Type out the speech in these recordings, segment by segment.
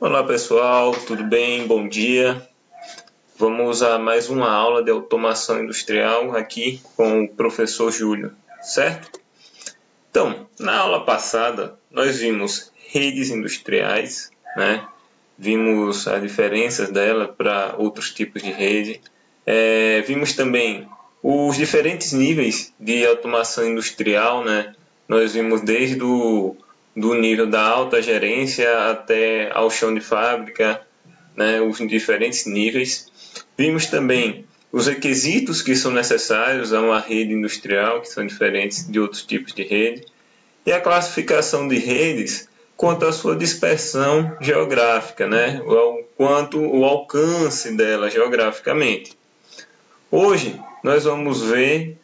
Olá pessoal, tudo bem? Bom dia. Vamos a mais uma aula de automação industrial aqui com o professor Júlio, certo? Então, na aula passada nós vimos redes industriais, né? Vimos as diferenças dela para outros tipos de rede. Vimos também os diferentes níveis de automação industrial, né? Nós vimos desde do nível da alta gerência até ao chão de fábrica, né, os diferentes níveis. Vimos também os requisitos que são necessários a uma rede industrial, que são diferentes de outros tipos de rede, e a classificação de redes quanto à sua dispersão geográfica, né, quanto o alcance dela geograficamente. Hoje nós vamos ver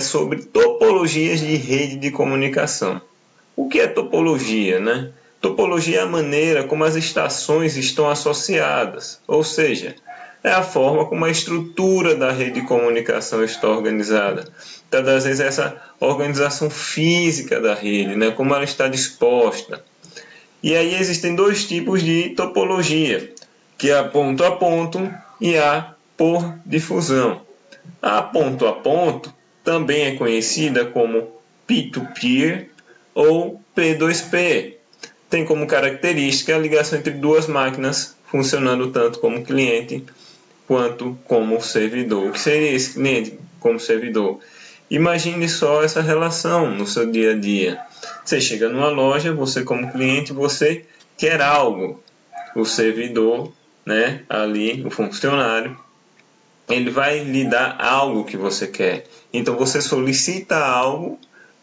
sobre topologias de rede de comunicação. O que é topologia, né? Topologia é a maneira como as estações estão associadas, ou seja, é a forma como a estrutura da rede de comunicação está organizada. Então, às vezes, essa organização física da rede, né? Como ela está disposta. E aí existem dois tipos de topologia, que é a ponto e a por difusão. A ponto também é conhecida como peer-to-peer, ou P2P. Tem como característica a ligação entre duas máquinas funcionando tanto como cliente quanto como servidor. O que seria esse cliente como servidor? Imagine só essa relação no seu dia a dia. Você chega numa loja, você como cliente, você quer algo. O servidor, né, ali, o funcionário, ele vai lhe dar algo que você quer. Então você solicita algo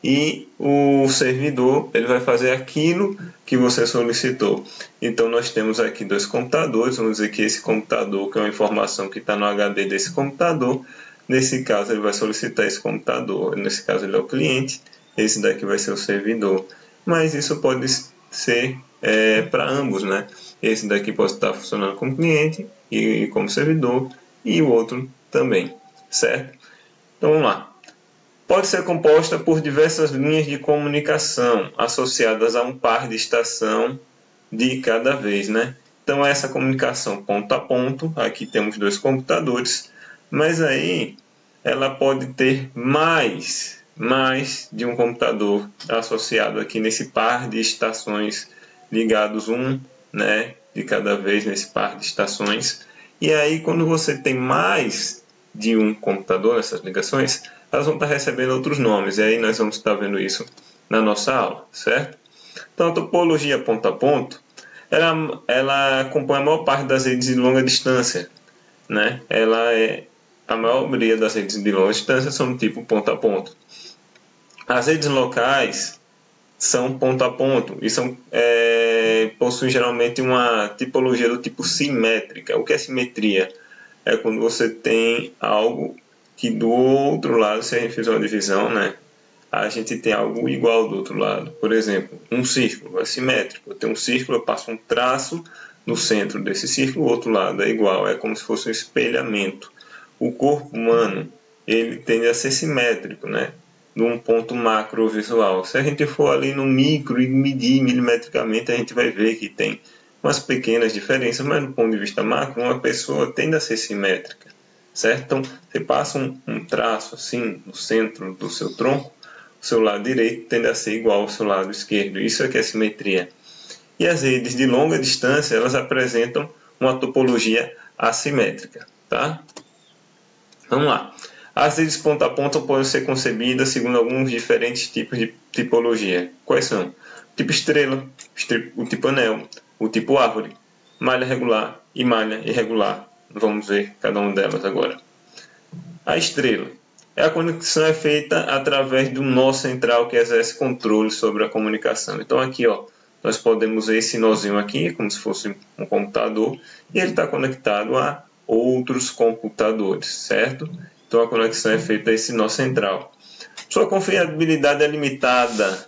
e o servidor ele vai fazer aquilo que você solicitou. Então nós temos aqui dois computadores, vamos dizer que esse computador, que é uma informação que está no HD desse computador, nesse caso ele vai solicitar esse computador, nesse caso ele é o cliente, esse daqui vai ser o servidor. Mas isso pode ser para ambos, né? Esse daqui pode estar funcionando como cliente e como servidor, e o outro também, certo? Então vamos lá. Pode ser composta por diversas linhas de comunicação associadas a um par de estação de cada vez, né? Então essa comunicação ponto a ponto, aqui temos dois computadores, mas aí ela pode ter mais de um computador associado aqui nesse par de estações ligados né, de cada vez nesse par de estações. E aí quando você tem mais de um computador nessas ligações, elas vão estar recebendo outros nomes, e aí nós vamos estar vendo isso na nossa aula, certo? Então, a topologia ponto a ponto, ela compõe a maior parte das redes de longa distância, né? A maioria das redes de longa distância são do tipo ponto a ponto. As redes locais são ponto a ponto e possuem geralmente uma tipologia do tipo simétrica. O que é simetria? É quando você tem algo que do outro lado, se a gente fizer uma divisão, né, a gente tem algo igual do outro lado. Por exemplo, um círculo é simétrico. Eu tenho um círculo, eu passo um traço no centro desse círculo, o outro lado é igual. É como se fosse um espelhamento. O corpo humano, ele tende a ser simétrico, né, num ponto macro visual. Se a gente for ali no micro e medir milimetricamente, a gente vai ver que tem umas pequenas diferenças, mas do ponto de vista macro, uma pessoa tende a ser simétrica, certo? Então, você passa um traço assim no centro do seu tronco, o seu lado direito tende a ser igual ao seu lado esquerdo. Isso é que é simetria. E as redes de longa distância, elas apresentam uma topologia assimétrica, tá? Vamos lá. As redes ponto a ponto podem ser concebidas segundo alguns diferentes tipos de tipologia. Quais são? O tipo estrela, o tipo anel, o tipo árvore, malha regular e malha irregular. Vamos ver cada uma delas agora. A estrela. A conexão é feita através do nó central que exerce controle sobre a comunicação. Então aqui, ó, nós podemos ver esse nozinho aqui, como se fosse um computador, e ele está conectado a outros computadores, certo? Então a conexão é feita a esse nó central. Sua confiabilidade é limitada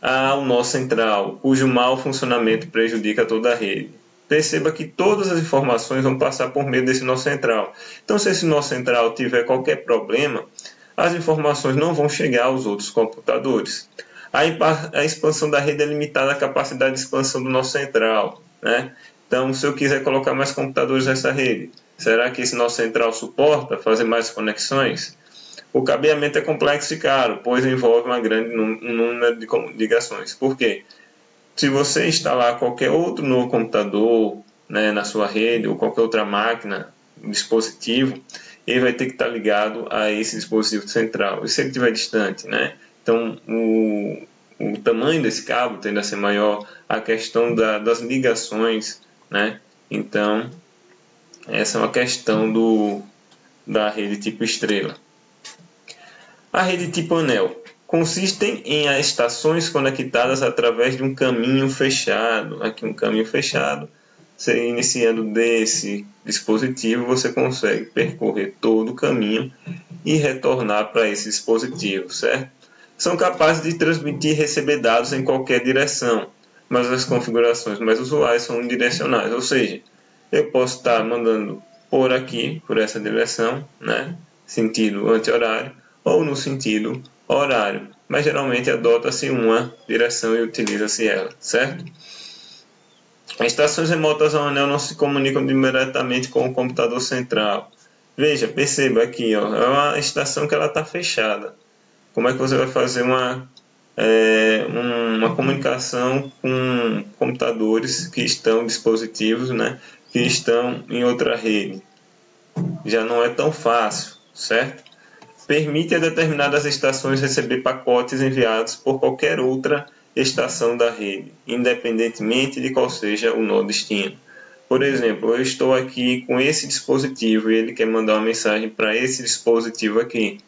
ao nó central, cujo mau funcionamento prejudica toda a rede. Perceba que todas as informações vão passar por meio desse nó central. Então, se esse nó central tiver qualquer problema, as informações não vão chegar aos outros computadores. A expansão da rede é limitada à capacidade de expansão do nó central, né? Então, se eu quiser colocar mais computadores nessa rede, será que esse nó central suporta fazer mais conexões? O cabeamento é complexo e caro, pois envolve um grande número de ligações. Por quê? Se você instalar qualquer outro novo computador, né, na sua rede ou qualquer outra máquina, dispositivo, ele vai ter que estar ligado a esse dispositivo central. E se ele estiver distante, né? Então, o tamanho desse cabo tende a ser maior, a questão das ligações, né? Então, essa é uma questão da rede tipo estrela. A rede tipo anel consiste em estações conectadas através de um caminho fechado. Aqui um caminho fechado. Você iniciando desse dispositivo, você consegue percorrer todo o caminho e retornar para esse dispositivo, certo? São capazes de transmitir e receber dados em qualquer direção, mas as configurações mais usuais são unidirecionais, ou seja, eu posso estar mandando por aqui, por essa direção, né? Sentido anti-horário, ou no sentido horário, mas geralmente adota-se uma direção e utiliza-se ela, certo? As estações remotas ao anel não se comunicam diretamente com o computador central. Veja, perceba aqui, ó, é uma estação que ela está fechada. Como é que você vai fazer uma comunicação com computadores que estão, dispositivos, né, que estão em outra rede? Já não é tão fácil, certo? Permite a determinadas estações receber pacotes enviados por qualquer outra estação da rede, independentemente de qual seja o nó destino. Por exemplo, eu estou aqui com esse dispositivo e ele quer mandar uma mensagem para esse dispositivo aqui.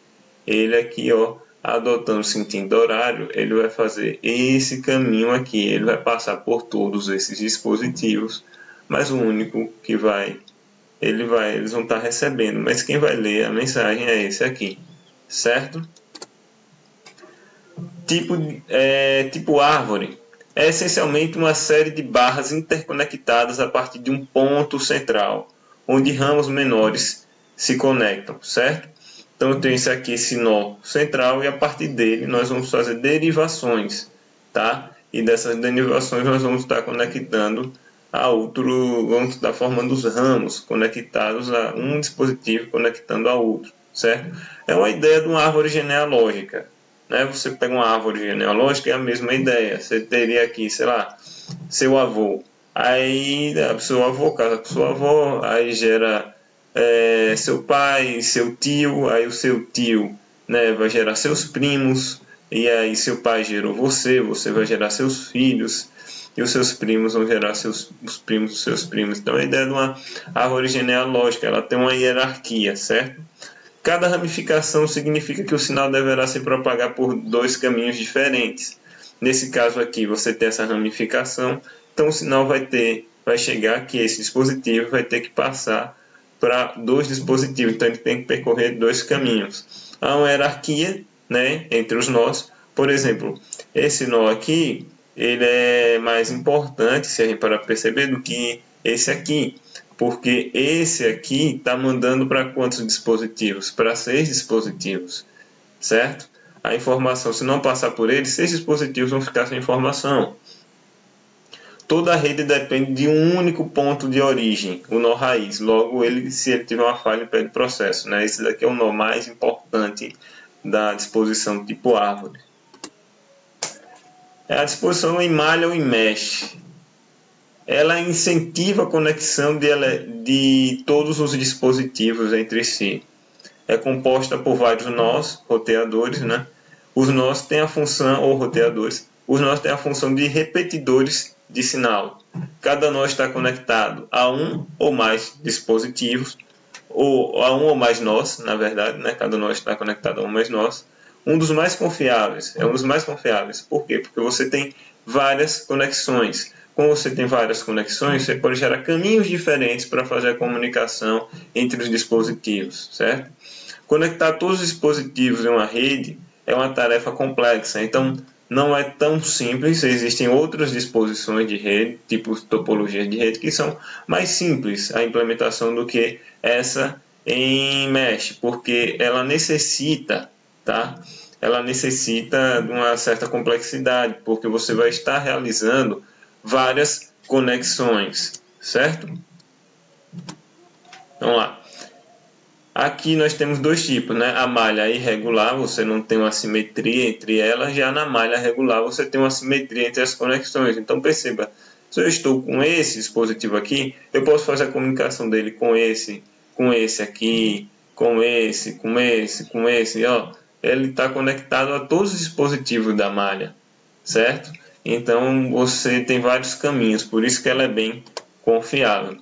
Ele aqui, ó, adotando o sentido horário, ele vai fazer esse caminho aqui, ele vai passar por todos esses dispositivos, mas o único que eles vão estar recebendo, mas quem vai ler a mensagem é esse aqui, certo? Tipo árvore é essencialmente uma série de barras interconectadas a partir de um ponto central, onde ramos menores se conectam, certo? Então eu tenho esse nó central e a partir dele nós vamos fazer derivações, tá? E dessas derivações nós vamos estar conectando a outro, vamos estar formando os ramos conectados a um dispositivo conectando a outro, certo? É uma ideia de uma árvore genealógica, né? Você pega uma árvore genealógica, é a mesma ideia. Você teria aqui, sei lá, seu avô, aí seu avô casa com sua avó, aí gera seu pai, seu tio, aí o seu tio, né, vai gerar seus primos, e aí seu pai gerou você vai gerar seus filhos, e os seus primos vão gerar os primos dos seus primos. Então a ideia de uma árvore genealógica, ela tem uma hierarquia, certo? Cada ramificação significa que o sinal deverá se propagar por dois caminhos diferentes. Nesse caso aqui, você tem essa ramificação, então o sinal vai chegar aqui, esse dispositivo vai ter que passar para dois dispositivos, então ele tem que percorrer dois caminhos. Há uma hierarquia, né, entre os nós. Por exemplo, esse nó aqui, ele é mais importante, se a gente parar para perceber, do que esse aqui, porque esse aqui está mandando para quantos dispositivos? Para 6 dispositivos, certo? A informação, se não passar por ele, 6 dispositivos vão ficar sem informação. Toda a rede depende de um único ponto de origem, o nó raiz. Logo, se ele tiver uma falha, ele perde o processo, né? Esse daqui é o nó mais importante da disposição tipo árvore. A disposição em malha ou em mesh. Ela incentiva a conexão de todos os dispositivos entre si. É composta por vários nós, roteadores, né? Os nós têm a função, ou roteadores, os nós têm a função de repetidores de sinal. Cada nó está conectado a um ou mais dispositivos, ou a um ou mais nós, na verdade, né? Cada nó está conectado a um ou mais nós. Um dos mais confiáveis, é um dos mais confiáveis. Por quê? Porque você tem várias conexões. Como você tem várias conexões, você pode gerar caminhos diferentes para fazer a comunicação entre os dispositivos, certo? Conectar todos os dispositivos em uma rede é uma tarefa complexa, então não é tão simples. Existem outras disposições de rede, tipo topologias de rede, que são mais simples a implementação do que essa em mesh, porque ela necessita, tá, ela necessita de uma certa complexidade, porque você vai estar realizando várias conexões, certo? Vamos lá. Aqui nós temos dois tipos, né? A malha irregular, você não tem uma simetria entre elas, já na malha regular você tem uma simetria entre as conexões. Então perceba, se eu estou com esse dispositivo aqui, eu posso fazer a comunicação dele com esse aqui, com esse, ó. Ele está conectado a todos os dispositivos da malha, certo? Então você tem vários caminhos, por isso que ela é bem confiável.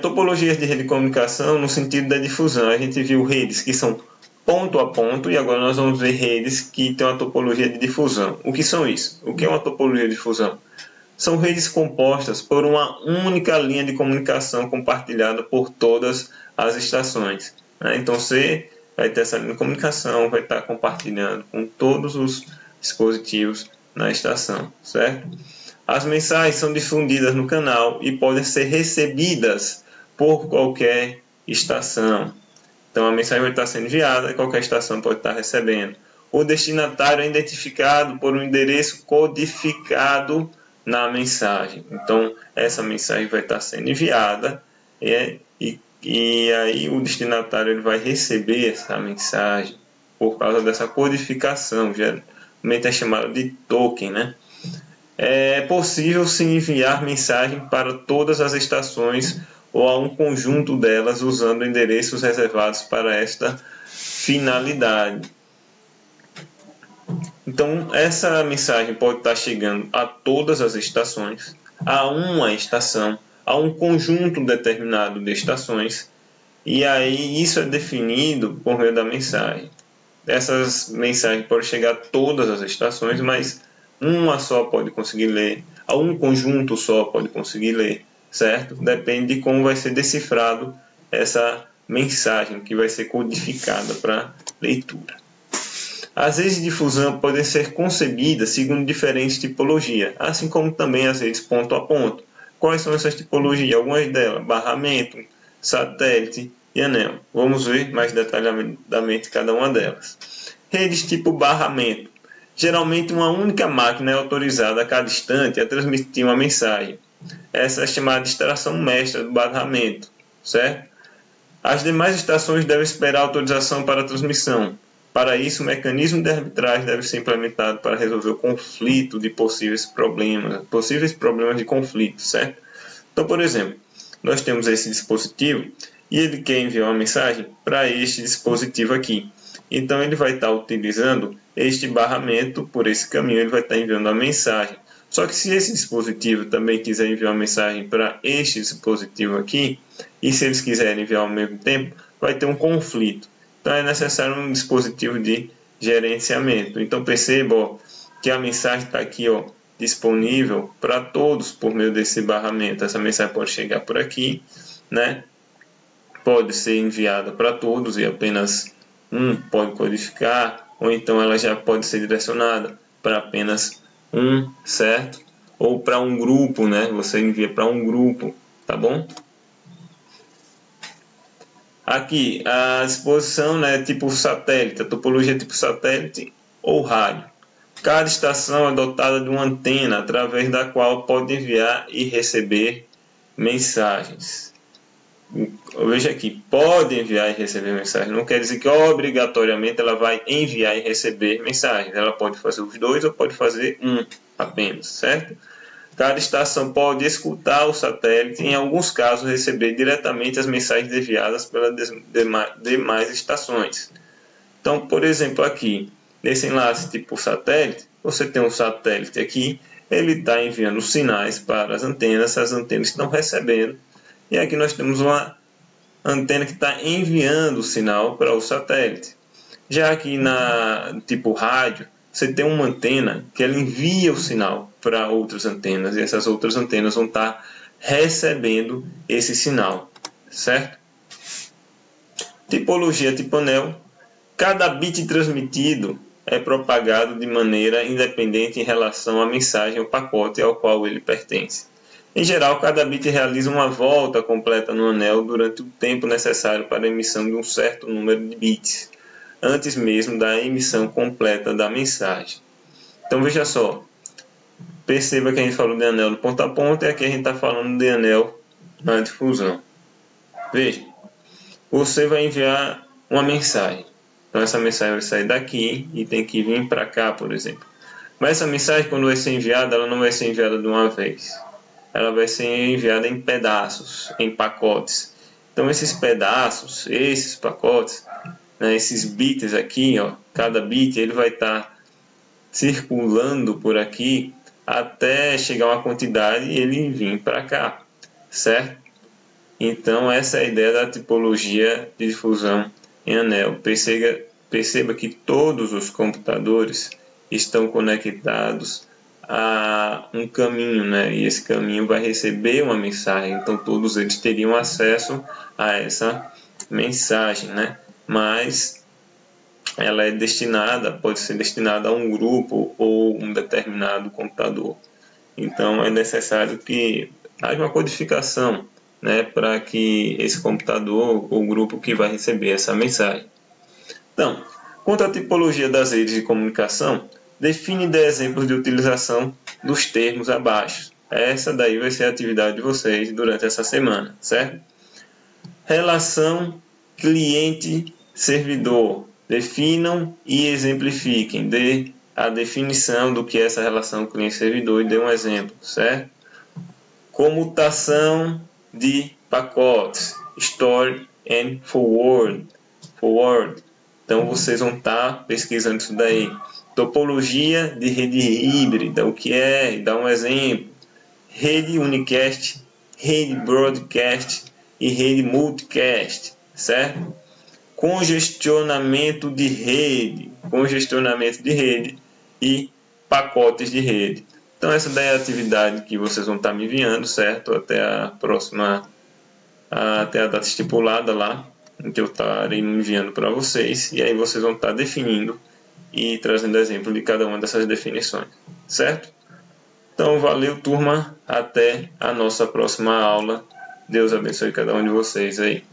Topologias de rede de comunicação no sentido da difusão. A gente viu redes que são ponto a ponto e agora nós vamos ver redes que têm uma topologia de difusão. O que são isso? O que é uma topologia de difusão? São redes compostas por uma única linha de comunicação compartilhada por todas as estações. Então você vai ter essa linha de comunicação, vai estar compartilhando com todos os dispositivos na estação, certo? As mensagens são difundidas no canal e podem ser recebidas por qualquer estação. Então a mensagem vai estar sendo enviada e qualquer estação pode estar recebendo. O destinatário é identificado por um endereço codificado na mensagem. Então essa mensagem vai estar sendo enviada e aí o destinatário ele vai receber essa mensagem por causa dessa codificação. Geralmente é chamado de token, né? É possível se enviar mensagem para todas as estações ou a um conjunto delas usando endereços reservados para esta finalidade. Então, essa mensagem pode estar chegando a todas as estações, a uma estação, a um conjunto determinado de estações, e aí isso é definido por meio da mensagem. Essas mensagens podem chegar a todas as estações, mas uma só pode conseguir ler, a um conjunto só pode conseguir ler, certo? Depende de como vai ser decifrado essa mensagem que vai ser codificada para leitura. As redes de difusão podem ser concebidas segundo diferentes tipologias, assim como também as redes ponto a ponto. Quais são essas tipologias? Algumas delas: barramento, satélite e anel. Vamos ver mais detalhadamente cada uma delas. Redes tipo barramento. Geralmente uma única máquina é autorizada a cada instante a transmitir uma mensagem. Essa é chamada de estação mestra do barramento, certo? As demais estações devem esperar autorização para a transmissão. Para isso, o mecanismo de arbitragem deve ser implementado para resolver o conflito de possíveis problemas de conflito, certo? Então, por exemplo, nós temos esse dispositivo e ele quer enviar uma mensagem para este dispositivo aqui. Então ele vai estar utilizando este barramento, por esse caminho ele vai estar enviando a mensagem. Só que se esse dispositivo também quiser enviar uma mensagem para este dispositivo aqui, e se eles quiserem enviar ao mesmo tempo, vai ter um conflito. Então é necessário um dispositivo de gerenciamento. Então perceba que a mensagem está aqui disponível para todos por meio desse barramento. Essa mensagem pode chegar por aqui, né? Pode ser enviada para todos e apenas um pode codificar, ou então ela já pode ser direcionada para apenas um, certo? Ou para um grupo, né? Você envia para um grupo, tá bom? Aqui, a disposição, né, tipo satélite, a topologia tipo satélite ou rádio. Cada estação é dotada de uma antena através da qual pode enviar e receber mensagens. Veja aqui, pode enviar e receber mensagens. Não quer dizer que obrigatoriamente ela vai enviar e receber mensagens. Ela pode fazer os dois ou pode fazer um apenas, certo? Cada estação pode escutar o satélite e, em alguns casos, receber diretamente as mensagens enviadas pelas demais estações. Então, por exemplo, aqui, nesse enlace tipo satélite, você tem um satélite aqui, ele está enviando sinais para as antenas estão recebendo. E aqui nós temos uma antena que está enviando o sinal para o satélite. Já aqui na tipo rádio, você tem uma antena que ela envia o sinal para outras antenas e essas outras antenas vão estar recebendo esse sinal, certo? Tipologia tipo anel. Cada bit transmitido é propagado de maneira independente em relação à mensagem ou pacote ao qual ele pertence. Em geral, cada bit realiza uma volta completa no anel durante o tempo necessário para a emissão de um certo número de bits. antes mesmo da emissão completa da mensagem. Então veja só, perceba que a gente falou de anel do ponta a ponta e aqui a gente está falando de anel na difusão. Veja, você vai enviar uma mensagem. Então essa mensagem vai sair daqui e tem que vir para cá, por exemplo. Mas essa mensagem, quando vai ser enviada, ela não vai ser enviada de uma vez. Ela vai ser enviada em pedaços, em pacotes. Então esses pedaços, esses pacotes, né, esses bits aqui, ó, cada bit ele vai estar circulando por aqui até chegar a uma quantidade e ele vir para cá, certo? Então essa é a ideia da tipologia de difusão em anel. Perceba que todos os computadores estão conectados a um caminho, né? E esse caminho vai receber uma mensagem. Então todos eles teriam acesso a essa mensagem, né? Mas ela é destinada, pode ser destinada a um grupo ou um determinado computador. Então é necessário que haja uma codificação, né, para que esse computador ou grupo que vai receber essa mensagem. Então, quanto à tipologia das redes de comunicação, define e dê exemplos de utilização dos termos abaixo. Essa daí vai ser a atividade de vocês durante essa semana, certo? Relação cliente-servidor. Definam e exemplifiquem. Dê a definição do que é essa relação cliente-servidor e dê um exemplo, certo? Comutação de pacotes, store and forward. Então vocês vão estar pesquisando isso daí. Topologia de rede híbrida, o que é? Dá um exemplo. Rede unicast, rede broadcast e rede multicast, certo? Congestionamento de rede e pacotes de rede. Então essa daí é a atividade que vocês vão estar me enviando, certo? Até a data estipulada lá, em que eu estarei me enviando para vocês, e aí vocês vão estar definindo e trazendo exemplo de cada uma dessas definições, certo? Então valeu, turma, até a nossa próxima aula. Deus abençoe cada um de vocês aí.